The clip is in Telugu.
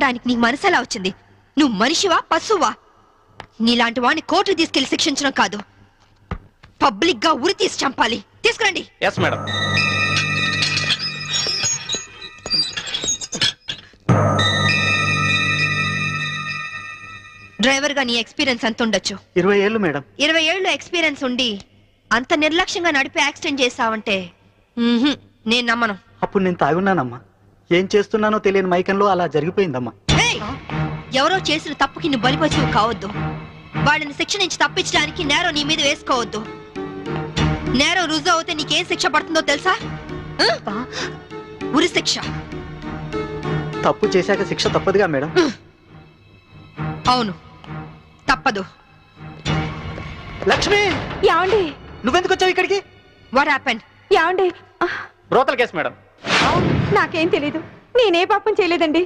దానికి నీ మనసు ఎలా వచ్చింది? నువ్వు మనిషివా పశువా? నీలాంటి వాడిని కోర్టుకు తీసుకెళ్లి శిక్షించడం కాదు, పబ్లిక్ గా ఉరి తీసి చంపాలి. తీసుకురండి. Yes madam. డ్రైవర్ గా నీ ఎక్స్పీరియన్స్ ఎంత ఉండొచ్చు? 20 ఏళ్ళు మేడం. 20 ఏళ్ళు ఎక్స్పీరియన్స్ ఉండి అంత నిర్లక్ష్యంగా నడిపి యాక్సిడెంట్ చేసావంటే నేను నమ్మను. అప్పుడు నేను తాగున్నానమ్మా. ఏం చేస్తున్నానో తెలియని మైకంలో అలా జరిగిపోయిందమ్మా. ఎవరో చేసిన తప్పుకి నువ్వు బలిపశువు కావద్దు. వాళ్ళని శిక్ష నుంచి తప్పించడానికి నేరం నీ మీద వేసుకోవద్దు. నేరం రుజువు అవుతే నీకేం శిక్ష పడుతుందో తెలుసా? ఉరి శిక్ష. తప్పు చేశాక శిక్ష తప్పదుగా మేడం. అవును, తప్పదు. లక్ష్మి, యాండి నువ్వెందుకు వచ్చావు ఇక్కడికి? What happened? యాండి బ్రోతల్ కేసు మేడం. నాకేం తెలీదు, నేనే పాపం చేయలేదండి.